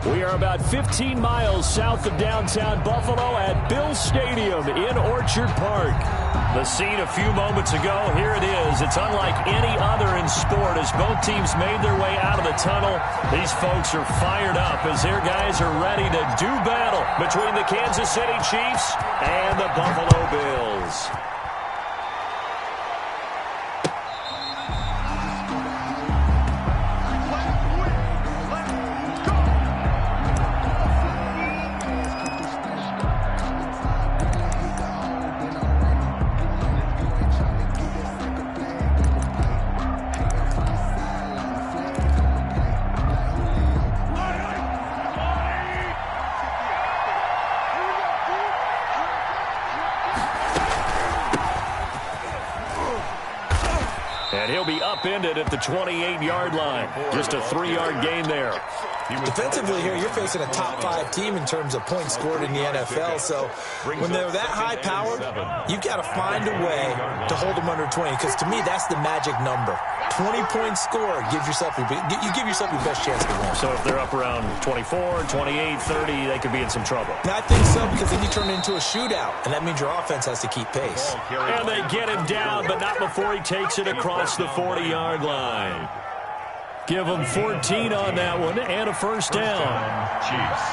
We are about 15 miles south of downtown Buffalo at Bills Stadium in Orchard Park. The scene a few moments ago, here it is. It's unlike any other in sport as both teams made their way out of the tunnel. These folks are fired up as their guys are ready to do battle between the Kansas City Chiefs and the Buffalo Bills. And he'll be upended at the 28-yard line. Just a 3-yard gain there. Defensively here, you're facing a top-5 team in terms of points scored in the NFL. So when they're that high-powered, you've got to find a way to hold them under 20. Because to me, that's the magic number. 20-point score, you give yourself your best chance to win. So if they're up around 24, 28, 30, they could be in some trouble. I think so, because then you turn it into a shootout, and that means your offense has to keep pace. And they get him down, but not before he takes it across the 40-yard line. Give him 14 on that one and a first down. Chiefs.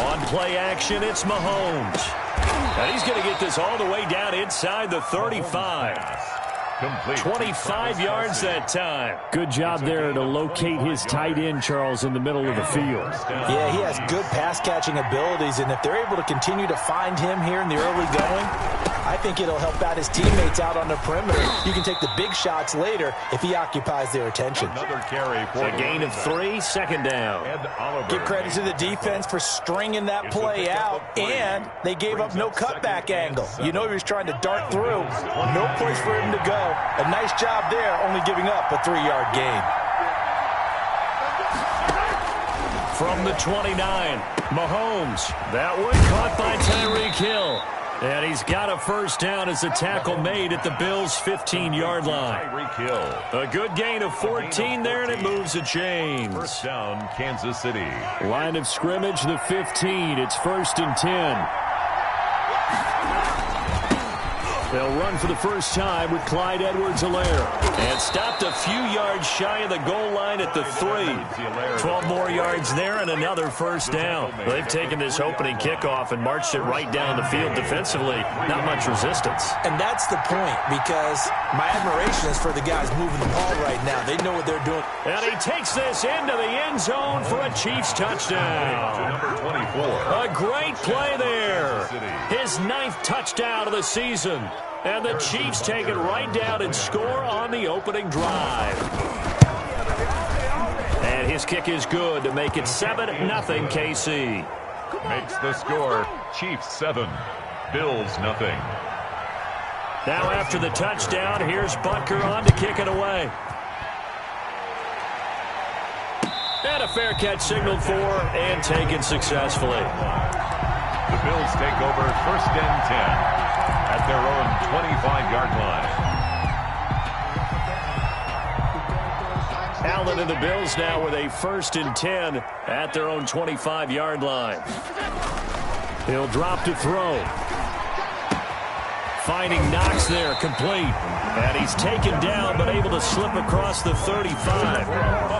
On play action, it's Mahomes. And he's going to get this all the way down inside the 35. Complete. 25 yards that time. Good job there to locate his tight end, Charles, in the middle of the field. Yeah, he has good pass-catching abilities, and if they're able to continue to find him here in the early going, I think it'll help out his teammates out on the perimeter. You can take the big shots later if he occupies their attention. Another carry for a gain of 3, second down. Give credit to the defense for stringing that play out, and they gave up no cutback angle. You know he was trying to dart through. No place for him to go. A nice job there, only giving up a 3-yard gain. From the 29, Mahomes. That one caught by Tyreek Hill. And he's got a first down as the tackle made at the Bills' 15-yard line. Tyreek Hill. A good gain of 14 there, and it moves the chains. First down, Kansas City. Line of scrimmage, the 15. It's 1st and 10. They'll run for the first time with Clyde Edwards-Helaire. And stopped a few yards shy of the goal line at the 3. 12 more yards there and another first down. They've taken this opening kickoff and marched it right down the field defensively. Not much resistance. And that's the point, because my admiration is for the guys moving the ball right now. They know what they're doing. And he takes this into the end zone for a Chiefs touchdown. Number 24. A great play there. His 9th touchdown of the season. And the Chiefs take it right down and score on the opening drive. And his kick is good to make it 7-0 KC. Makes the score Chiefs 7, Bills nothing. Now after the touchdown, here's Butker on to kick it away. And a fair catch signaled for and taken successfully. The Bills take over 1st and 10. At their own 25-yard line. Allen and the Bills now with a 1st and 10 at their own 25-yard line. He'll drop to throw. Finding Knox there, complete. And he's taken down, but able to slip across the 35.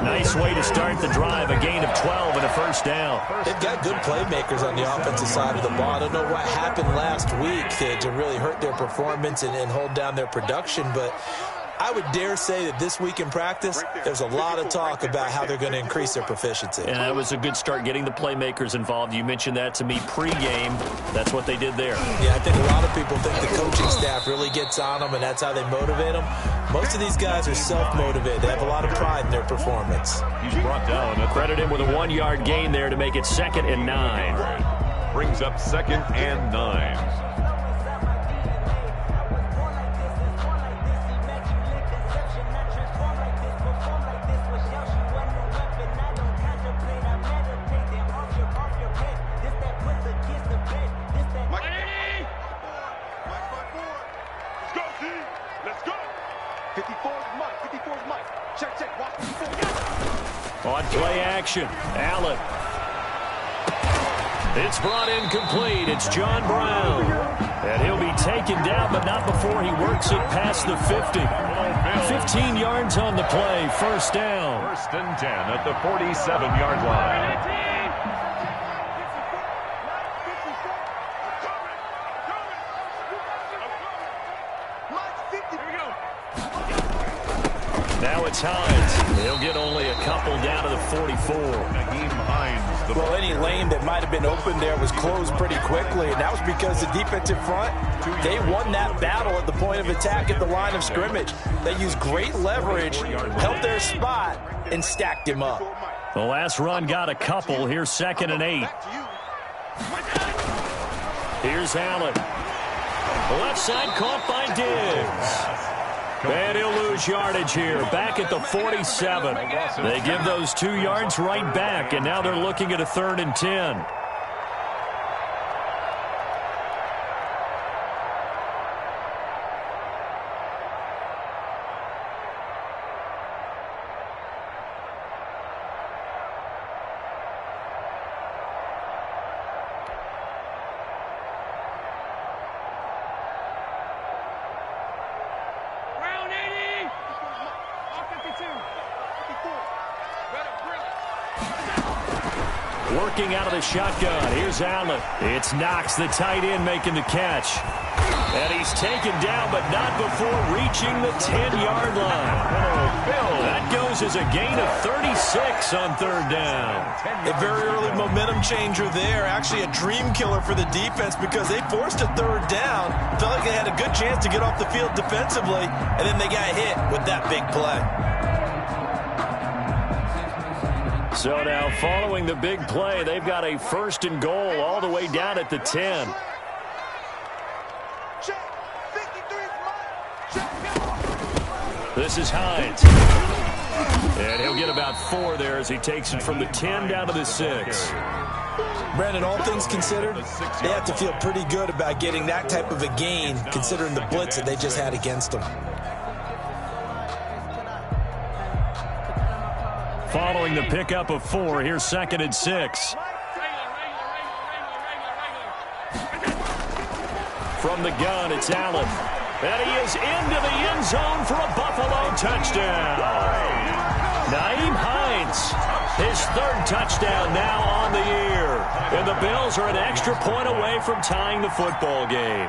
Nice way to start the drive. A gain of 12 and a first down. They've got good playmakers on the offensive side of the ball. I don't know what happened last week to really hurt their performance and hold down their production, but I would dare say that this week in practice, there's a lot of talk about how they're going to increase their proficiency. And that was a good start getting the playmakers involved. You mentioned that to me pregame. That's what they did there. Yeah, I think a lot of people think the coaching staff really gets on them, and that's how they motivate them. Most of these guys are self-motivated. They have a lot of pride in their performance. He's brought down. Credit him with a 1-yard gain there to make it 2nd and 9. Brings up 2nd and 9. On play action, Allen. It's brought in complete. It's John Brown. And he'll be taken down, but not before he works it past the 50. 15 yards on the play. First down. First and 10 at the 47-yard line. Now it's Hines. He'll get only a couple down to the 44. Well, any lane that might have been open there was closed pretty quickly, and that was because the defensive front, they won that battle at the point of attack at the line of scrimmage. They used great leverage, held their spot, and stacked him up. The last run got a couple. Here's 2nd and 8. Here's Allen. The left side caught by Diggs. And he'll lose yardage here, back at the 47. They give those 2 yards right back, and now they're looking at a 3rd and 10. Working out of the shotgun. Here's Allen. It's Knox, the tight end, making the catch. And he's taken down, but not before reaching the 10-yard line. That goes as a gain of 36 on 3rd down. A very early momentum changer there. Actually a dream killer for the defense because they forced a 3rd down. Felt like they had a good chance to get off the field defensively, and then they got hit with that big play. So now following the big play, they've got a 1st and goal all the way down at the 10. This is Hines. And he'll get about 4 there as he takes it from the 10 down to the 6. Brandon, all things considered, they have to feel pretty good about getting that type of a gain considering the blitz that they just had against them. Following the pickup of 4, here's 2nd and 6. From the gun, it's Allen. And he is into the end zone for a Buffalo touchdown. Nyheim Hines, his 3rd touchdown now on the year. And the Bills are an extra point away from tying the football game.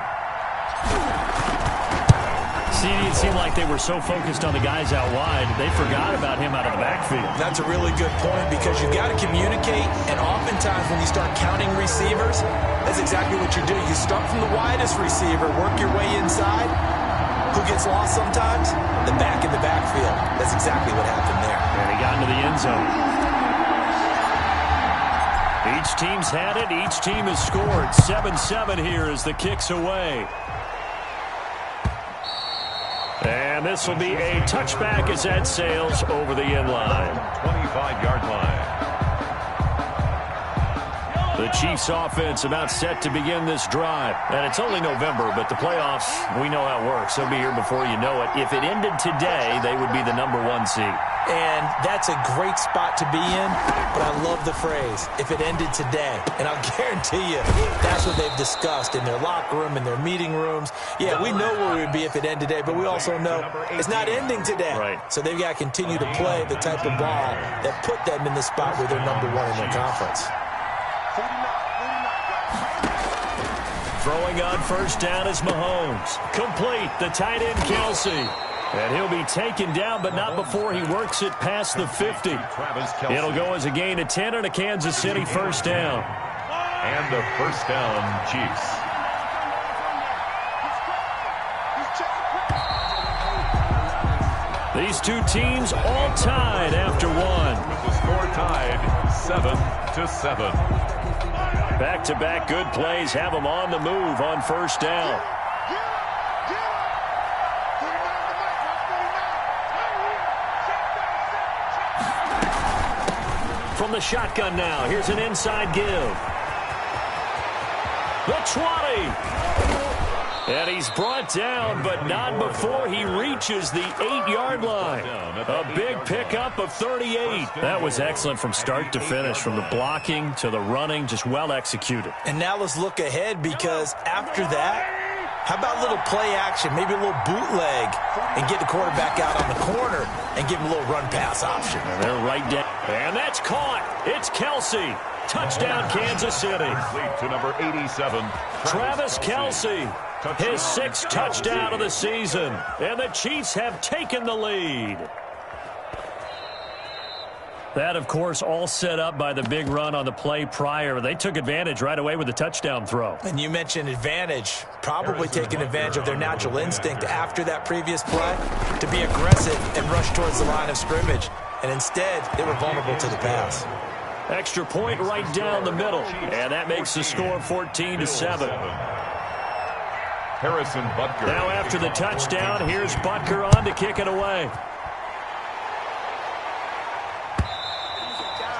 See, it seemed like they were so focused on the guys out wide, they forgot about him out of the backfield. That's a really good point because you've got to communicate, and oftentimes when you start counting receivers, that's exactly what you do. You start from the widest receiver, work your way inside. Who gets lost sometimes? The back in the backfield. That's exactly what happened there. And he got into the end zone. Each team's had it. Each team has scored. 7-7 here as the kick's away. And this will be a touchback as that sails over the end line. 25-yard line. The Chiefs offense about set to begin this drive. And it's only November, but the playoffs, we know how it works. They'll be here before you know it. If it ended today, they would be the number 1 seed. And that's a great spot to be in, but I love the phrase, if it ended today. And I'll guarantee you, that's what they've discussed in their locker room, in their meeting rooms. Yeah, we know where we would be if it ended today, but we also know it's not ending today. Right. So they've got to continue to play the type of ball that put them in the spot where they're number 1 in their conference. Throwing on first down is Mahomes. Complete, the tight end Kelsey. And he'll be taken down, but not before he works it past the 50. It'll go as a gain of 10 and a Kansas City first down. And a first down, Chiefs. These two teams all tied after 1. With the score tied 7-7. Back-to-back good plays have them on the move on first down. From the shotgun now, here's an inside give. The 20. And he's brought down, but not before he reaches the 8-yard line. A big pickup of 38. That was excellent from start to finish, from the blocking to the running, just well executed. And now let's look ahead, because after that, how about a little play action, maybe a little bootleg, and get the quarterback out on the corner and give him a little run-pass option. And they're right down. And that's caught. It's Kelsey. Touchdown, Kansas City. To number 87, Travis Kelsey. His 6th touchdown of the season. And the Chiefs have taken the lead. That, of course, all set up by the big run on the play prior. They took advantage right away with the touchdown throw. And you mentioned advantage. Probably taking advantage of their natural instinct after that previous play to be aggressive and rush towards the line of scrimmage. And instead, they were vulnerable to the pass. Extra point right down the middle. And that makes the score 14-7. Harrison Butker. Now after the touchdown, here's Butker on to kick it away.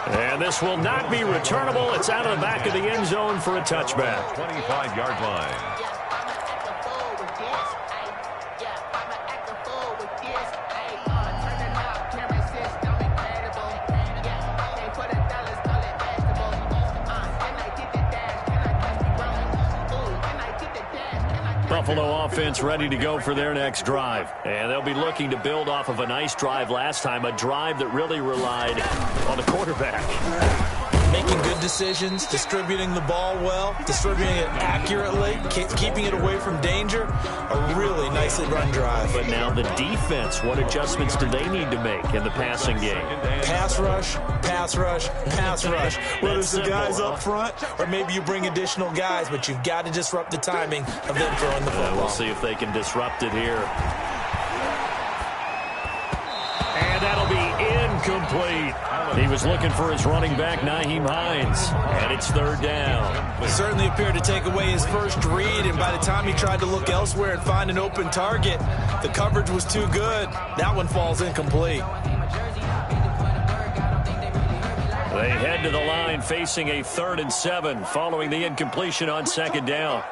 And this will not be returnable. It's out of the back of the end zone for a touchback. 25-yard line. Buffalo offense ready to go for their next drive. And they'll be looking to build off of a nice drive last time, a drive that really relied on the quarterback. Making good decisions, distributing the ball well, distributing it accurately, keeping it away from danger. A really nicely run drive. But now the defense, what adjustments do they need to make in the passing game? Pass rush, pass rush, pass rush. Whether it's the guys up front or maybe you bring additional guys, but you've got to disrupt the timing of them throwing the football. We'll see if they can disrupt it here. And that'll be incomplete. He was looking for his running back, Nyheim Hines. And it's 3rd down. Certainly appeared to take away his first read, and by the time he tried to look elsewhere and find an open target, the coverage was too good. That one falls incomplete. They head to the line facing a 3rd and 7 following the incompletion on 2nd down.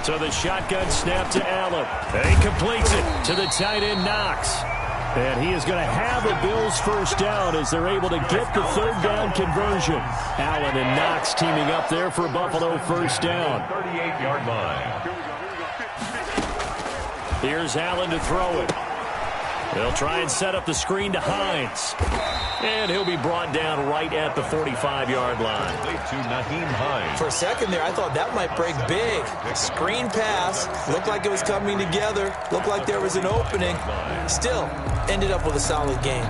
So the shotgun snap to Allen. And he completes it to the tight end, Knox. And he is going to have a Bills first down as they're able to get the 3rd down conversion. Allen and Knox teaming up there for Buffalo first down. 38-yard line. Here's Allen to throw it. They'll try and set up the screen to Hines. And he'll be brought down right at the 45-yard line. To Nyheim Hines. For a second there, I thought that might break big. Screen pass. Looked like it was coming together. Looked like there was an opening. Still, ended up with a solid game.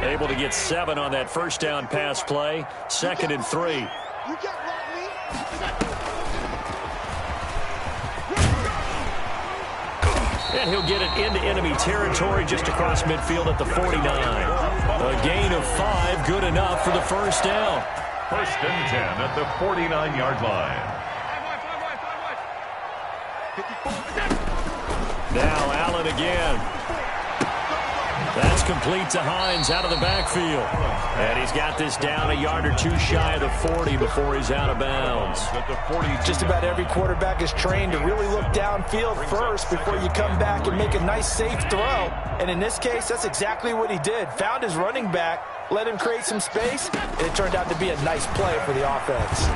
Able to get 7 on that first down pass play. 2nd and 3. And he'll get it into enemy territory just across midfield at the 49. A gain of 5, good enough for the first down. 1st and 10 at the 49-yard line. Now Allen again. That's complete to Hines out of the backfield. And he's got this down a yard or 2 shy of the 40 before he's out of bounds. Just about every quarterback is trained to really look downfield first before you come back and make a nice, safe throw. And in this case, that's exactly what he did. Found his running back, let him create some space, and it turned out to be a nice play for the offense.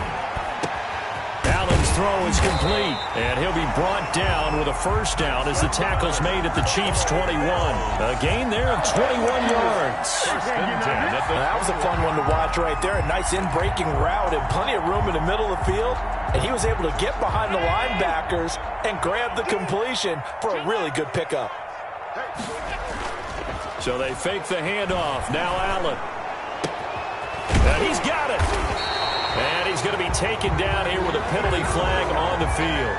Allen's throw is complete, and he'll be brought down with a first down as the tackle's made at the Chiefs' 21. A gain there of 21 yards. That was a fun one to watch right there. A nice in-breaking route and plenty of room in the middle of the field. And he was able to get behind the linebackers and grab the completion for a really good pickup. So they fake the handoff. Now Allen. And he's got it. And he's going to be taken down here with a penalty flag on the field.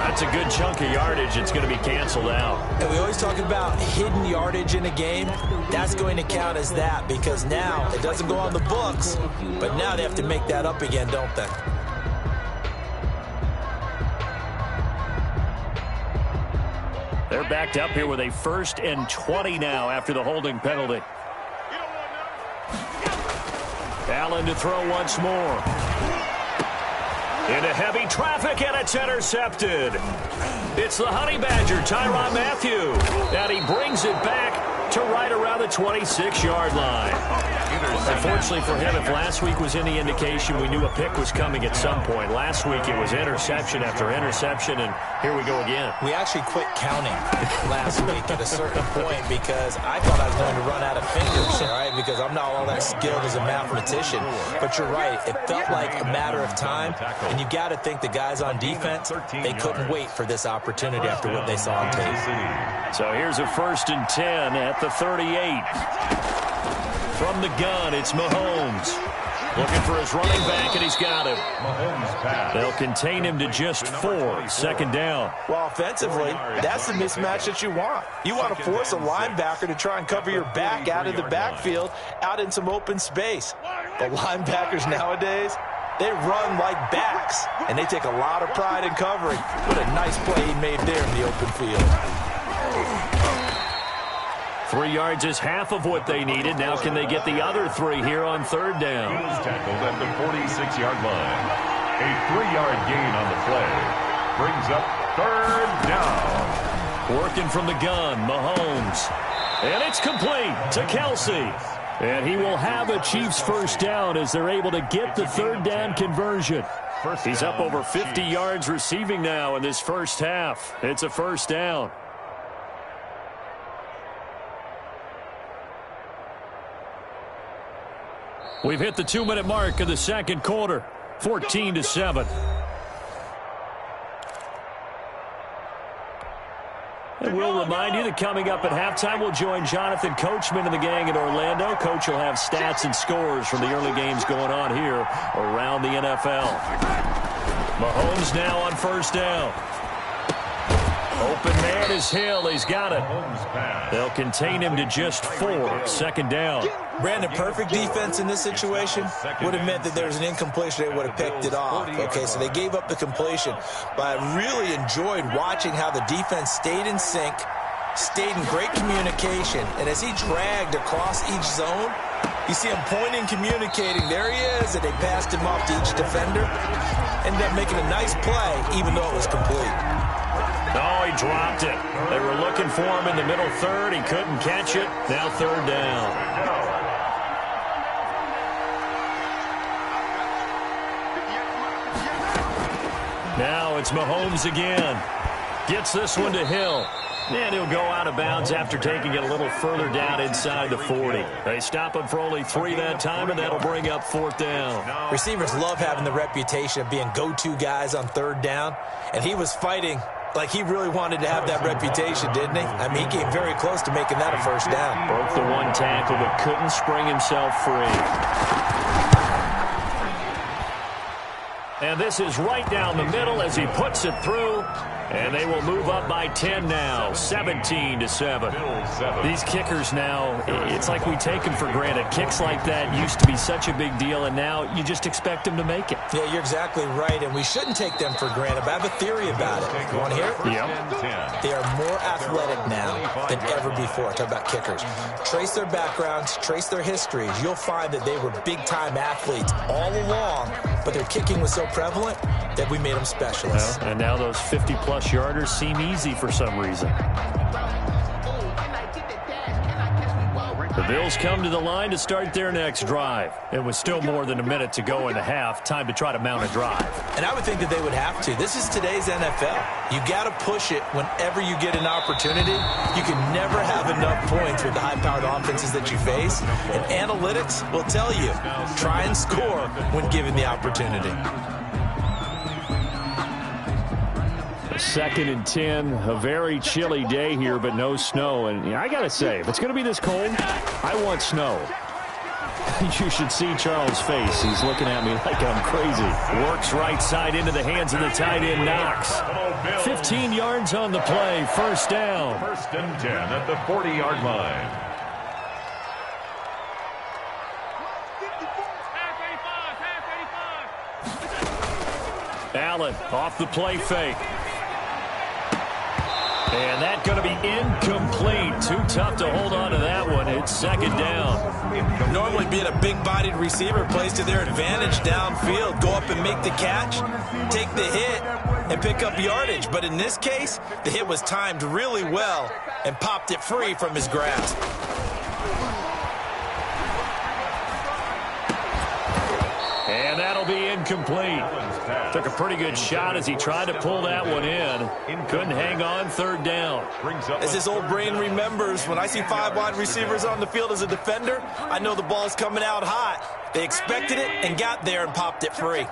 That's a good chunk of yardage. It's going to be canceled out. And we always talk about hidden yardage in a game. That's going to count as that because now it doesn't go on the books, but now they have to make that up again, don't they? They're backed up here with a 1st and 20 now after the holding penalty. Allen to throw once more. Into heavy traffic, and it's intercepted. It's the Honey Badger, Tyrann Mathieu. And he brings it back to right around the 26-yard line. Unfortunately for him, if last week was any indication, we knew a pick was coming at some point. Last week it was interception after interception, and here we go again. We actually quit counting last week at a certain point because I thought I was going to run out of fingers, all right, because I'm not all that skilled as a mathematician. But you're right. It felt like a matter of time, and you got to think the guys on defense, they couldn't wait for this opportunity after what they saw on tape. So here's a 1st and 10 at the 38. From the gun, it's Mahomes. Looking for his running back, and he's got him. They'll contain him to just 4. 2nd down. Well, offensively, that's the mismatch that you want. You want to force a linebacker to try and cover your back out of the backfield, out in some open space. The linebackers nowadays, they run like backs, and they take a lot of pride in covering. What a nice play he made there in the open field. 3 yards is half of what they needed. Now can they get the other 3 here on 3rd down? He was tackled at the 46-yard line. A 3-yard gain on the play. Brings up 3rd down. Working from the gun, Mahomes. And it's complete to Kelsey. And he will have a Chiefs 1st down as they're able to get the 3rd down conversion. He's up over 50 yards receiving now in this first half. It's a 1st down. We've hit the 2-minute mark of the 2nd quarter, 14-7. And we'll remind you that coming up at halftime, we'll join Jonathan Coachman and the gang in Orlando. Coach will have stats and scores from the early games going on here around the NFL. Mahomes now on 1st down. Open man is Hill. He's got it. They'll contain him to just 4. 2nd down. Brandon, perfect defense in this situation would have meant that there was an incompletion. They would have picked it off. Okay, so they gave up the completion. But I really enjoyed watching how the defense stayed in sync, stayed in great communication. And as he dragged across each zone, you see him pointing, communicating. There he is, and they passed him off to each defender. Ended up making a nice play, even though it was complete. Oh, he dropped it. They were looking for him in the middle 3rd. He couldn't catch it. Now 3rd down. Now it's Mahomes again. Gets this one to Hill. And he'll go out of bounds after taking it a little further down inside the 40. They stop him for only 3 that time, and that'll bring up 4th down. Receivers love having the reputation of being go-to guys on 3rd down. And he was fighting like he really wanted to have that reputation, didn't he? I mean, he came very close to making that a 1st down. Broke the 1 tackle, but couldn't spring himself free. And this is right down the middle as he puts it through. And they will move up by 10 now, 17-7. These kickers now, it's like we take them for granted. Kicks like that used to be such a big deal, and now you just expect them to make it. Yeah, you're exactly right, and we shouldn't take them for granted. But I have a theory about it. You want to hear it? Yep. They are more athletic now than ever before. Talk about kickers. Trace their backgrounds, trace their histories. You'll find that they were big-time athletes all along, but their kicking was so prevalent that we made them specialists. Well, and now those 50-plus yarders seem easy for some reason. The Bills come to the line to start their next drive. It was still more than a minute to go in the half. Time to try to mount a drive. And I would think that they would have to. This is today's NFL. You got to push it whenever you get an opportunity. You can never have enough points with the high-powered offenses that you face. And analytics will tell you, try and score when given the opportunity. 2nd and 10, a very chilly day here, but no snow. And I got to say, if it's going to be this cold, I want snow. You should see Charles' face. He's looking at me like I'm crazy. Works right side into the hands of the tight end, Knox. 15 yards on the play, first down. First and 10 at the 40-yard line. Allen off the play fake. And that's going to be incomplete. Too tough to hold on to that one. It's second down. Normally being a big-bodied receiver plays to their advantage downfield. Go up and make the catch, take the hit, and pick up yardage. But in this case, the hit was timed really well and popped it free from his grasp. And that'll be incomplete. Took a pretty good shot as he tried to pull that one in. Couldn't hang on, third down. As his old brain remembers, when I see 5 wide receivers on the field as a defender, I know the ball's coming out hot. They expected it and got there and popped it free.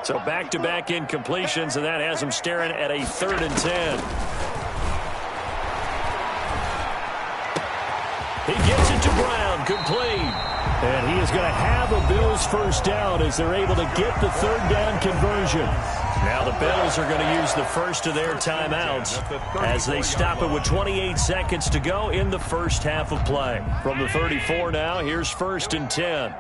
So back-to-back incompletions, and that has him staring at a 3rd and 10. He gets it to Brown, complete. And he is going to have a Bills first down as they're able to get the 3rd down conversion. Now the Bills are going to use the first of their timeouts as they stop it with 28 seconds to go in the first half of play. From the 34 now, here's 1st and 10.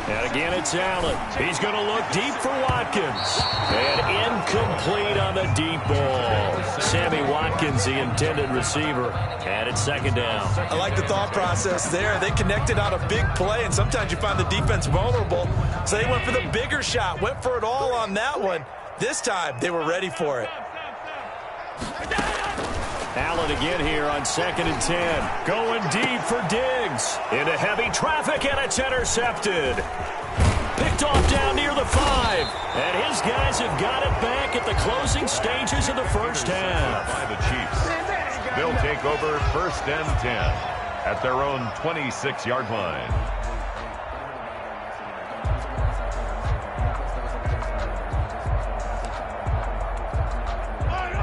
And again, it's Allen. He's going to look deep for Watkins. And incomplete on the deep ball. Sammy Watkins, the intended receiver. And it's second down. I like the thought process there. They connected on a big play, and sometimes you find the defense vulnerable. So they went for the bigger shot, went for it all on that one. This time, they were ready for it. Allen again here on 2nd and 10. Going deep for Diggs. Into heavy traffic, and it's intercepted. Picked off down near the 5. And his guys have got it back at the closing stages of the first half. By the Chiefs. They'll take over 1st and 10 at their own 26-yard line.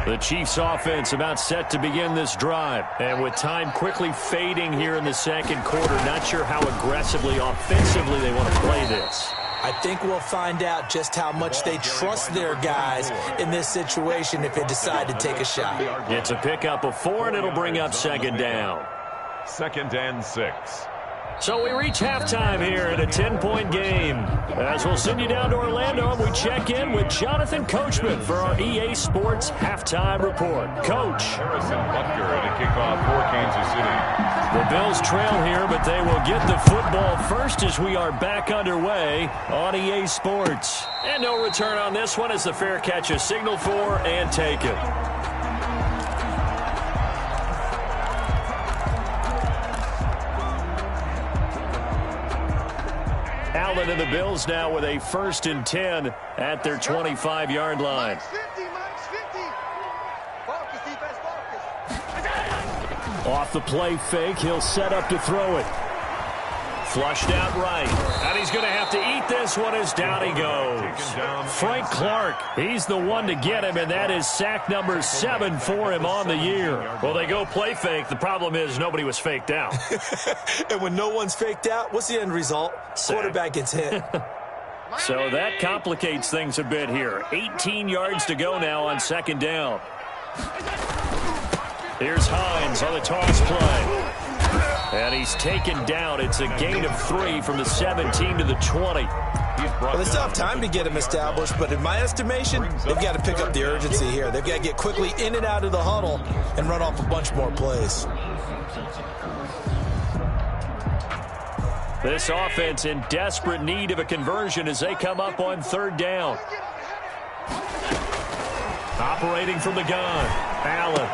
The Chiefs offense about set to begin this drive. And with time quickly fading here in the second quarter, not sure how aggressively, offensively they want to play this. I think we'll find out just how much they trust their guys in this situation if they decide to take a shot. It's a pickup of 4, and it'll bring up second down. 2nd and 6. So we reach halftime here in a 10-point game. As we'll send you down to Orlando, and we check in with Jonathan Coachman for our EA Sports Halftime Report. Coach. Harrison Butker at a kickoff for Kansas City. The Bills trail here, but they will get the football first as we are back underway on EA Sports. And no return on this one as the fair catch is signaled for and taken. Allen and the Bills now with a 1st and 10 at their 25-yard line. Off the play fake, he'll set up to throw it. Flushed out right. And he's going to have to eat this one as down he goes. Frank Clark, he's the one to get him, and that is sack number 7 for him on the year. Well, they go play fake. The problem is nobody was faked out. And when no one's faked out, what's the end result? Sack. Quarterback gets hit. So that complicates things a bit here. 18 yards to go now on 2nd down. Here's Hines on the toss play. And he's taken down. It's a gain of 3 from the 17 to the 20. Well, they still have time to get him established, but in my estimation, they've got to pick up the urgency here. They've got to get quickly in and out of the huddle and run off a bunch more plays. This offense in desperate need of a conversion as they come up on 3rd down. Operating from the gun, Allen.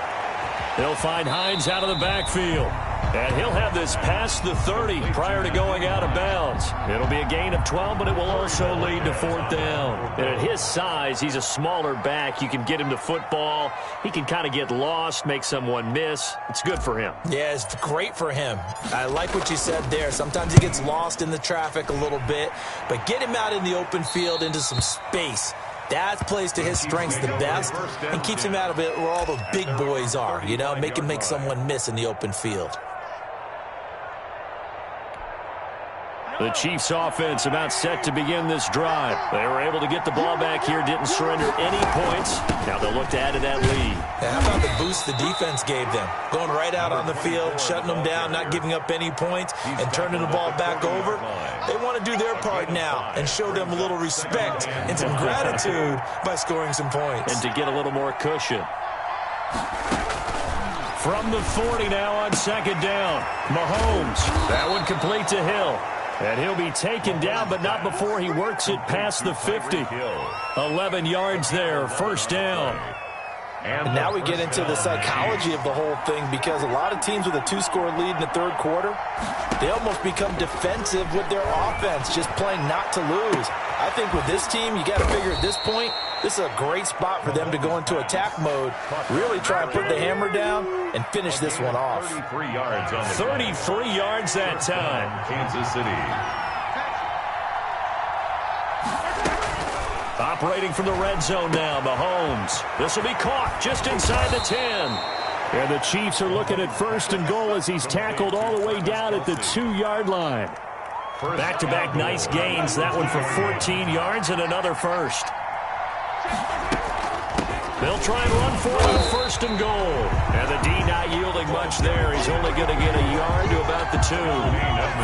They'll find Hines out of the backfield. And he'll have this past the 30 prior to going out of bounds. It'll be a gain of 12, but it will also lead to 4th down. And at his size, he's a smaller back. You can get him to football. He can kind of get lost, make someone miss. It's good for him. Yeah, it's great for him. I like what you said there. Sometimes he gets lost in the traffic a little bit, but get him out in the open field into some space. That plays to his strengths the best and keeps him out of it where all the big boys are, you know, make someone miss in the open field. The Chiefs offense about set to begin this drive. They were able to get the ball back here, didn't surrender any points. Now they'll look to add to that lead. How about the boost the defense gave them? Going right out on the field, shutting them down, not giving up any points, and turning the ball back over. They want to do their part now and show them a little respect and some gratitude by scoring some points. And to get a little more cushion. From the 40 now on second down. Mahomes. That one complete to Hill. And he'll be taken down, but not before he works it past the 50. 11 yards there, first down. And now we get into the psychology of the whole thing, because a lot of teams with a 2-score lead in the third quarter, they almost become defensive with their offense, just playing not to lose. I think with this team, you got to figure at this point, this is a great spot for them to go into attack mode, really try and put the hammer down and finish this one off. 33 yards on the 33 yards that time. Kansas City. Operating from the red zone now, Mahomes. This will be caught just inside the 10. And the Chiefs are looking at first and goal as he's tackled all the way down at the 2-yard line. Back-to-back nice gains. That one for 14 yards and another first. They'll try and run for it on first and goal. And the D not yielding much there. He's only going to get a yard to about the 2.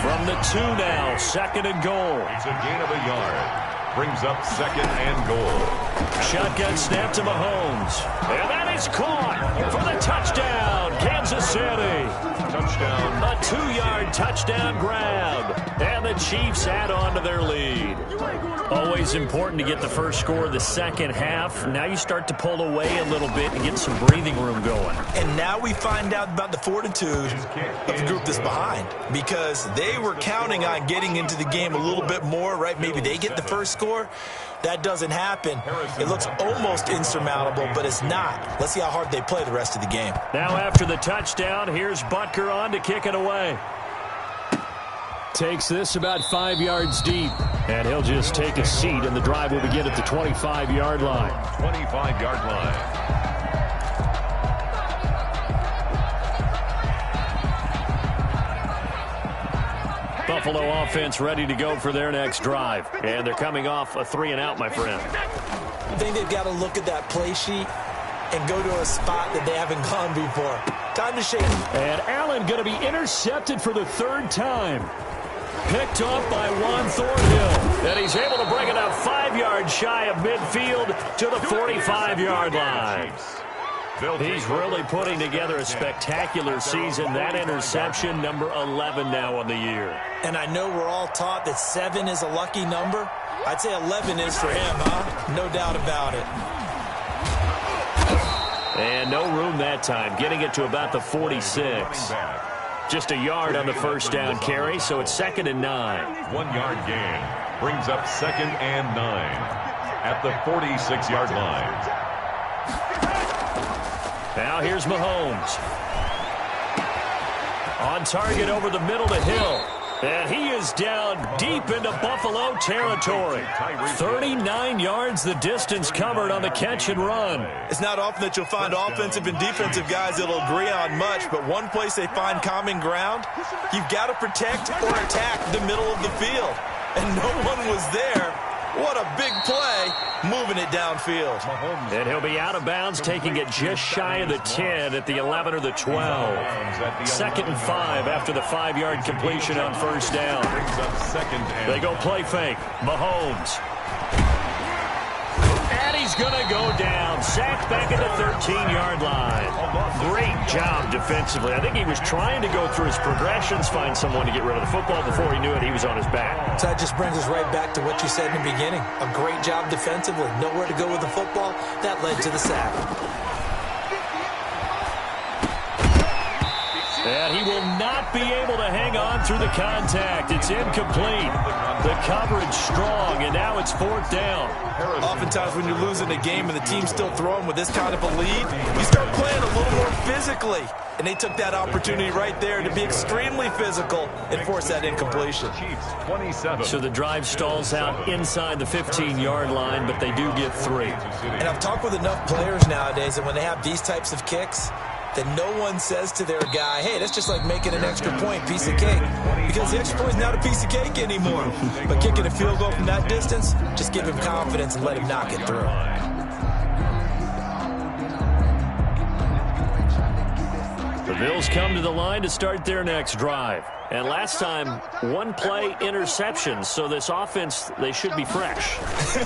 From the 2 now, second and goal. It's a gain of a yard. Brings up second and goal. Shotgun snap to Mahomes. And that is caught for the touchdown, Kansas City. Touchdown. A 2-yard touchdown grab. And the Chiefs add on to their lead. Always important to get the first score of the second half. Now you start to pull away a little bit and get some breathing room going. And now we find out about the fortitude of the group that's behind, because they were counting on getting into the game a little bit more, right? Maybe they get the first score. That doesn't happen. It looks almost insurmountable, but it's not. Let's see how hard they play the rest of the game. Now after the touchdown, here's Butker on to kick it away. Takes this about 5 yards deep, and he'll just take a seat, and the drive will begin at the 25-yard line. 25-yard line. Buffalo offense ready to go for their next drive, and they're coming off a 3-and-out, my friend. I think they've got to look at that play sheet and go to a spot that they haven't gone before. Time to shake. And Allen going to be intercepted for the 3rd time. Picked off by Juan Thornhill. And he's able to bring it up 5 yards shy of midfield to the 45-yard line. He's really putting together a spectacular season. That interception, number 11 now on the year. And I know we're all taught that 7 is a lucky number. I'd say 11 is for him, huh? No doubt about it. And no room that time, getting it to about the 46. Just a yard on the first down carry, so it's 2nd and 9. 1-yard gain brings up 2nd and 9 at the 46-yard line. Now here's Mahomes. On target over the middle to Hill. And he is down deep into Buffalo territory. 39 yards the distance covered on the catch and run. It's not often that you'll find offensive and defensive guys that'll agree on much, but one place they find common ground, you've got to protect or attack the middle of the field. And no one was there. What a big play, moving it downfield. And he'll be out of bounds, taking it just shy of the 10 at the 11 or the 12. 2nd and 5 after the 5-yard completion on first down. They go play fake. Mahomes. And he's going to go down. Sacked back at the 13-yard line. Great job defensively. I think he was trying to go through his progressions, find someone to get rid of the football. Before he knew it, he was on his back. So that just brings us right back to what you said in the beginning. A great job defensively. Nowhere to go with the football. That led to the sack. And he will not be able to hang on through the contact. It's incomplete. The coverage strong, and now it's 4th down. Oftentimes when you're losing a game and the team's still throwing with this kind of a lead, you start playing a little more physically. And they took that opportunity right there to be extremely physical and force that incompletion. So the drive stalls out inside the 15-yard line, but they do get 3. And I've talked with enough players nowadays that when they have these types of kicks, that no one says to their guy, hey, that's just like making an extra point, piece of cake. Because the extra point is not a piece of cake anymore. But kicking a field goal from that distance, just give him confidence and let him knock it through. The Bills come to the line to start their next drive. And last time, one-play interception. So this offense, they should be fresh.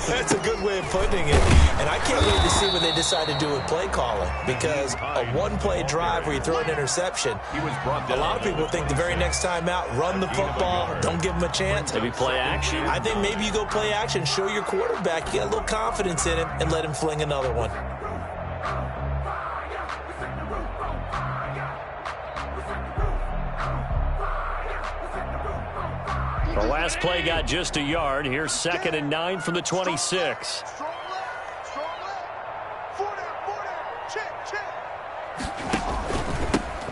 That's a good way of putting it. And I can't wait to see what they decide to do with play calling. Because a one-play drive where you throw an interception, a lot of people think the very next time out, run the football, don't give them a chance. Maybe play action? I think maybe you go play action, show your quarterback, you got a little confidence in him, and let him fling another one. The last play got just a yard. Here's 2nd and 9 from the 26.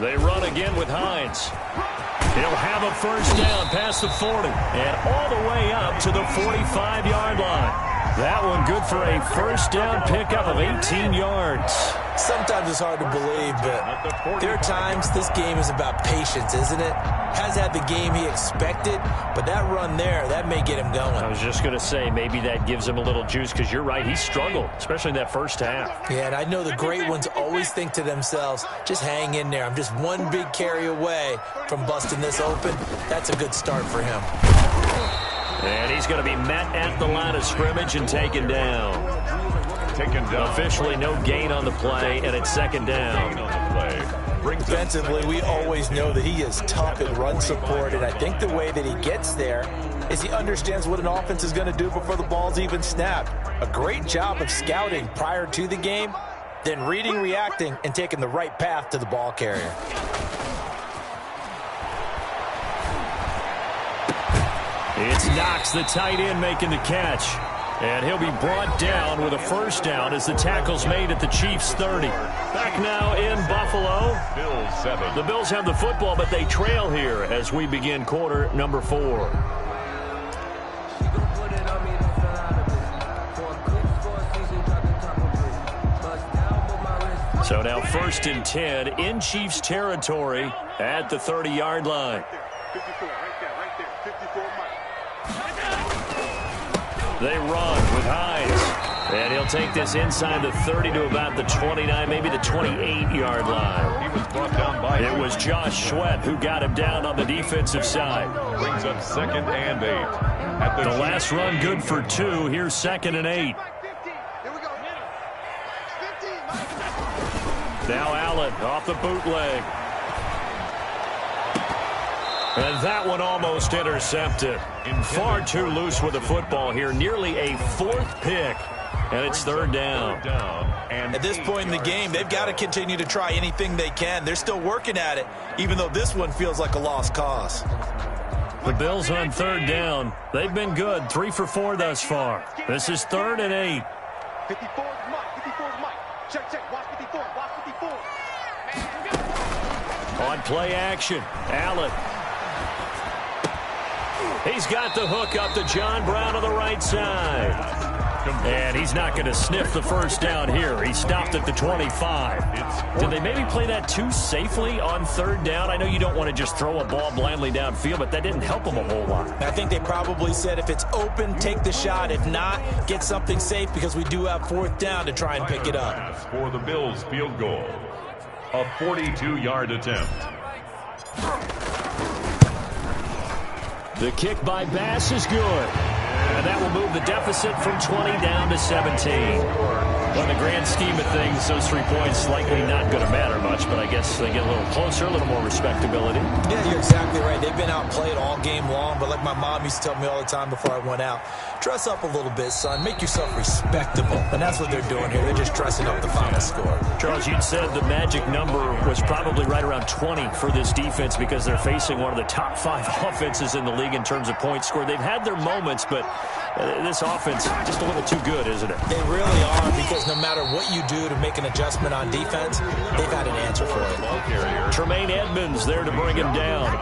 They run again with Hines. He'll have a first down past the 40 and all the way up to the 45-yard line. That one good for a first down pickup of 18 yards. Sometimes it's hard to believe, but there are times this game is about patience, isn't it? Has had the game he expected, but that run there, that may get him going. I was just going to say, maybe that gives him a little juice, because you're right, he struggled, especially in that first half. Yeah, and I know the great ones always think to themselves, just hang in there. I'm just one big carry away from busting this open. That's a good start for him. And he's going to be met at the line of scrimmage and taken down. Officially no gain on the play, and it's 2nd down. Defensively, we always know that he is tough in run support, and I think the way that he gets there is he understands what an offense is going to do before the ball's even snapped. A great job of scouting prior to the game, then reading, reacting, and taking the right path to the ball carrier. It's Knox, the tight end, making the catch. And he'll be brought down with a first down as the tackle's made at the Chiefs' 30. Back now in Buffalo. The Bills have the football, but they trail here as we begin quarter number 4. So now 1st and 10 in Chiefs territory at the 30-yard line. They run with Hines. And he'll take this inside the 30 to about the 29, maybe the 28-yard line. He was brought down by it was Josh Sweat who got him down on the defensive side. Brings up 2nd and 8. At the last run good for 2. Here's 2nd and 8. Now Allen off the bootleg. And that one almost intercepted. Far too loose with the football here. Nearly a 4th pick. And it's 3rd down. At this point in the game, they've got to continue to try anything they can. They're still working at it, even though this one feels like a lost cause. The Bills on 3rd down. They've been good. 3 for 4 thus far. This is 3rd and 8. 54 is Mike. 54 is Mike. Check. Watch 54. Watch 54. On play action, Allen. He's got the hook up to John Brown on the right side. And he's not going to sniff the first down here. He stopped at the 25. Did they maybe play that too safely on 3rd down? I know you don't want to just throw a ball blindly downfield, but that didn't help them a whole lot. I think they probably said if it's open, take the shot. If not, get something safe because we do have 4th down to try and pick it up. For the Bills field goal, a 42-yard attempt. The kick by Bass is good. And that will move the deficit from 20 down to 17. Well, in the grand scheme of things, those 3 points likely not going to matter much, but I guess they get a little closer, a little more respectability. Yeah, you're exactly right. They've been outplayed all game long, but like my mom used to tell me all the time before I went out, dress up a little bit, son. Make yourself respectable. And that's what they're doing here. They're just dressing up the final score. Charles, you'd said the magic number was probably right around 20 for this defense because they're facing one of the top 5 offenses in the league in terms of points scored. They've had their moments, but this offense just a little too good, isn't it? They really are, because because no matter what you do to make an adjustment on defense, they've had an answer for it. Tremaine Edmonds there to bring him down.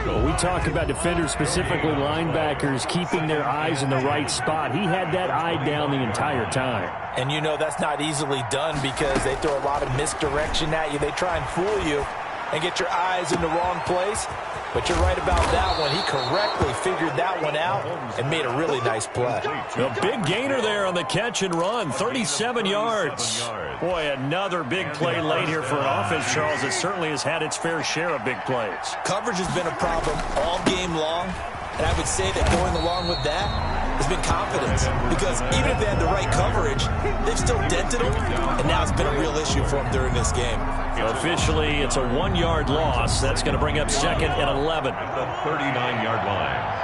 Well, we talk about defenders, specifically linebackers, keeping their eyes in the right spot. He had that eye down the entire time. And you know that's not easily done because they throw a lot of misdirection at you. They try and fool you and get your eyes in the wrong place. But you're right about that one. He correctly figured that one out and made a really nice play. A big gainer there on the catch and run, 37 yards. Boy, another big play late here for an offense, Charles, that certainly has had its fair share of big plays. Coverage has been a problem all game long, and I would say that going along with that has been confidence. Because even if they had the right coverage, they've still dented them, and now it's been a real issue for them during this game. Officially, it's a 1-yard loss. That's going to bring up 2nd and 11. At the 39-yard line.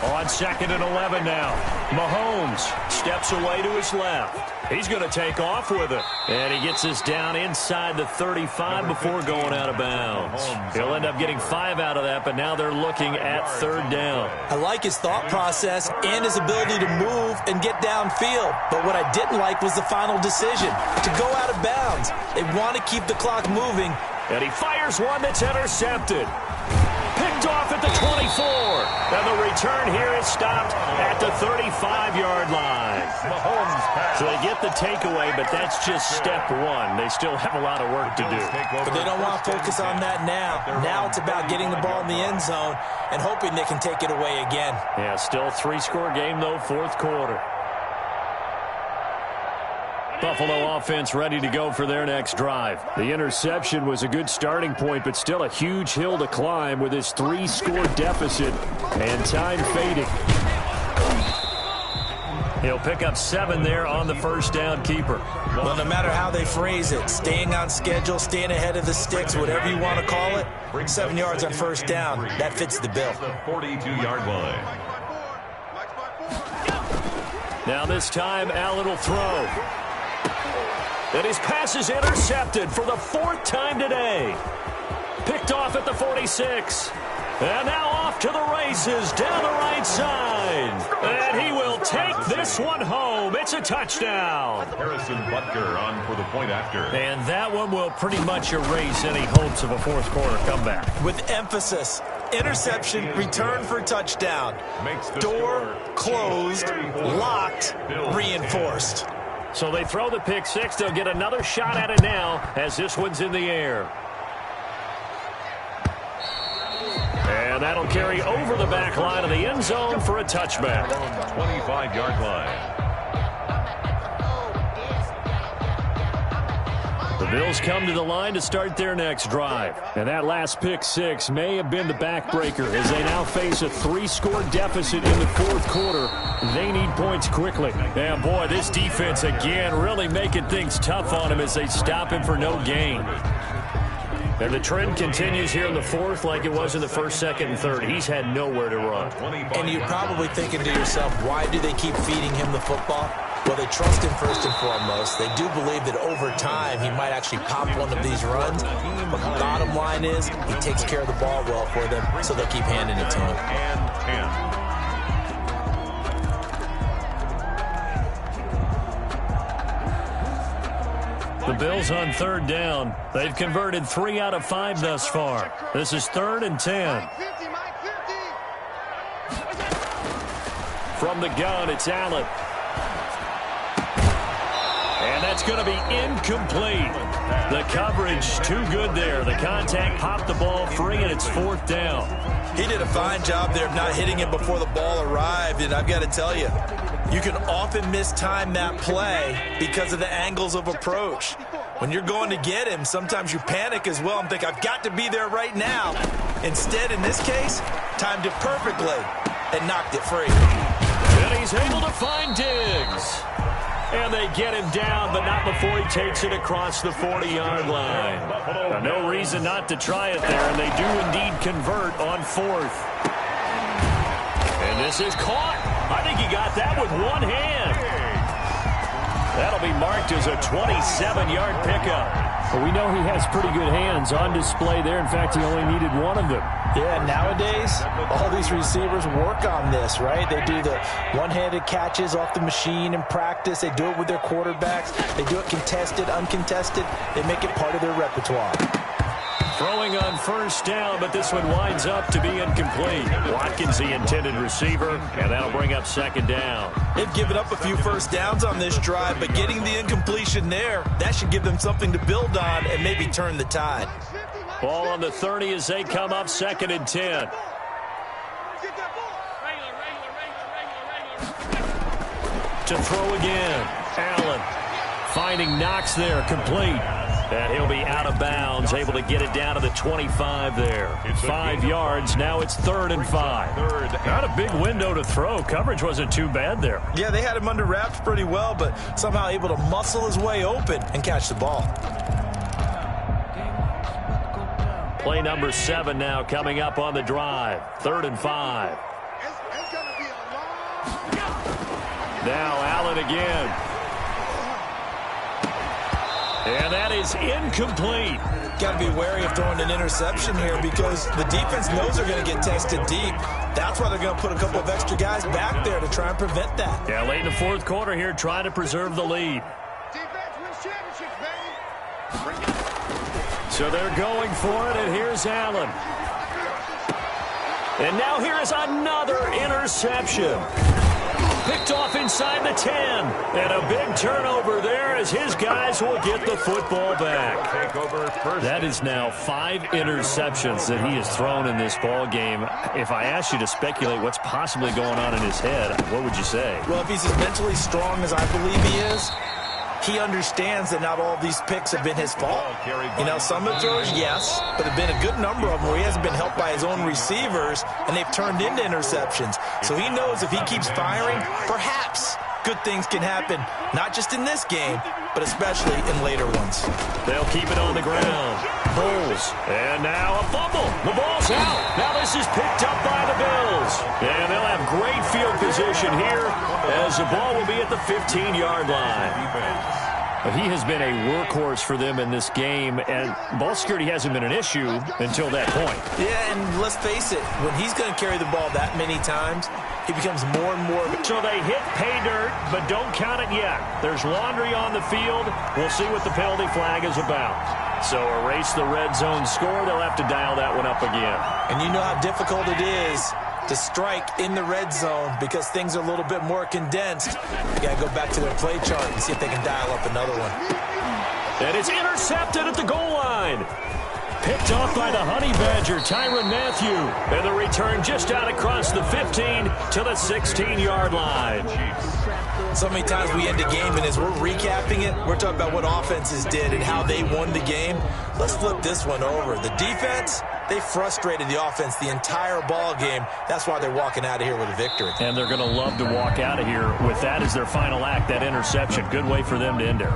On 2nd and 11 now. Mahomes steps away to his left. He's going to take off with it. And he gets this down inside the 35 before going out of bounds. He'll end up getting 5 out of that, but now they're looking at 3rd down. I like his thought process and his ability to move and get downfield. But what I didn't like was the final decision, to go out of bounds. They want to keep the clock moving. And he fires one that's intercepted. Picked off at the 24. And the return here is stopped at the 35-yard line. So they get the takeaway, but that's just step one. They still have a lot of work to do. But they don't want to focus on that now. Now it's about getting the ball in the end zone and hoping they can take it away again. Yeah, still 3-score game, though, 4th quarter. Buffalo offense ready to go for their next drive. The interception was a good starting point, but still a huge hill to climb with his 3-score deficit and time fading. He'll pick up 7 there on the first down keeper. Well, no matter how they phrase it, staying on schedule, staying ahead of the sticks, whatever you want to call it, 7 yards on first down, that fits the bill. The 42-yard line. Now this time, Allen will throw. And his pass is intercepted for the 4th time today. Picked off at the 46. And now off to the races down the right side. And he will take this one home. It's a touchdown. Harrison Butker on for the point after. And that one will pretty much erase any hopes of a 4th quarter comeback. With emphasis, interception, return for touchdown. Door closed, locked, reinforced. So they throw the pick 6. They'll get another shot at it now as this one's in the air. And that'll carry over the back line of the end zone for a touchback. 25-yard line. The Bills come to the line to start their next drive. And that last pick 6 may have been the backbreaker as they now face a 3-score deficit in the 4th quarter. They need points quickly. And boy, this defense again really making things tough on him as they stop him for no gain. And the trend continues here in the 4th like it was in the 1st, 2nd, and 3rd. He's had nowhere to run. And you're probably thinking to yourself, why do they keep feeding him the football? Well, they trust him first and foremost. They do believe that over time he might actually pop one of these runs. But the bottom line is he takes care of the ball well for them, so they'll keep handing it to him. The Bills on 3rd down. They've converted 3 out of 5 thus far. This is 3rd and 10. From the gun, it's Allen. And that's going to be incomplete. The coverage too good there. The contact popped the ball free, and it's 4th down. He did a fine job there of not hitting it before the ball arrived, and I've got to tell you, you can often mistime that play because of the angles of approach. When you're going to get him, sometimes you panic as well and think, I've got to be there right now. Instead, in this case, timed it perfectly and knocked it free. And he's able to find Diggs. And they get him down, but not before he takes it across the 40-yard line. Now, no reason not to try it there, and they do indeed convert on 4th. And this is caught. I think he got that with one hand. That'll be marked as a 27-yard pickup. Well, we know he has pretty good hands on display there. In fact, he only needed one of them. Yeah, nowadays, all these receivers work on this, right? They do the one-handed catches off the machine in practice. They do it with their quarterbacks. They do it contested, uncontested. They make it part of their repertoire. Throwing on first down, but this one winds up to be incomplete. Watkins, the intended receiver, and that'll bring up second down. They've given up a few first downs on this drive, but getting the incompletion there, that should give them something to build on and maybe turn the tide. Ball on the 30 as they come up, 2nd and 10. To throw again. Allen finding Knox there, complete. And he'll be out of bounds, able to get it down to the 25 there. 5 yards, now it's 3rd and 5. Not a big window to throw. Coverage wasn't too bad there. Yeah, they had him under wraps pretty well, but somehow able to muscle his way open and catch the ball. Play number 7 now coming up on the drive. 3rd and 5. Now Allen again. And that is incomplete. Got to be wary of throwing an interception here because the defense knows they're going to get tested deep. That's why they're going to put a couple of extra guys back there to try and prevent that. Yeah, late in the 4th quarter here, trying to preserve the lead. So they're going for it, and here's Allen. And now here is another interception. Picked off inside the 10. And a big turnover there as his guys will get the football back. That is now 5 interceptions that he has thrown in this ball game. If I asked you to speculate what's possibly going on in his head, what would you say? Well, if he's as mentally strong as I believe he is, he understands that not all these picks have been his fault. You know, some of the throws, yes, but there have been a good number of them where he hasn't been helped by his own receivers, and they've turned into interceptions. So he knows if he keeps firing, perhaps good things can happen, not just in this game, but especially in later ones. They'll keep it on the ground. Bulls. And now a fumble. The ball's out. Now this is picked up by the Bills. And they'll have great field position here as the ball will be at the 15-yard line. He has been a workhorse for them in this game, and ball security hasn't been an issue until that point. Yeah, and let's face it, when he's going to carry the ball that many times, he becomes more and more of a... So they hit pay dirt, but don't count it yet. There's laundry on the field. We'll see what the penalty flag is about. So erase the red zone score. They'll have to dial that one up again. And you know how difficult it is to strike in the red zone because things are a little bit more condensed. You got to go back to their play chart and see if they can dial up another one. And it's intercepted at the goal line. Picked off by the Honey Badger, Tyrann Mathieu. And the return just out across the 15 to the 16-yard line. So many times we end a game, and as we're recapping it, we're talking about what offenses did and how they won the game. Let's flip this one over. The defense, they frustrated the offense the entire ball game. That's why they're walking out of here with a victory. And they're going to love to walk out of here with that as their final act, that interception. Good way for them to end it.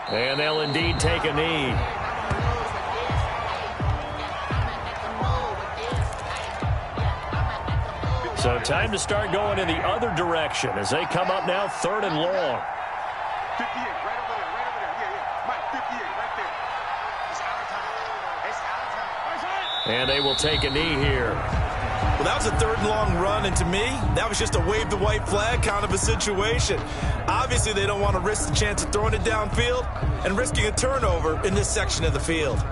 And they'll indeed take a knee. So time to start going in the other direction as they come up now 3rd and long. 58, right over there, right over there. Yeah. Mike, 58, right there. It's out of time. It's out of time. And they will take a knee here. Well, that was a 3rd and long run, and to me, that was just a wave the white flag kind of a situation. Obviously, they don't want to risk the chance of throwing it downfield and risking a turnover in this section of the field.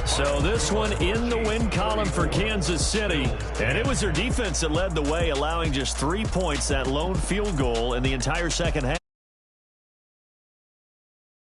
So this one in the win column for Kansas City. And it was their defense that led the way, allowing just 3 points, that lone field goal in the entire second half.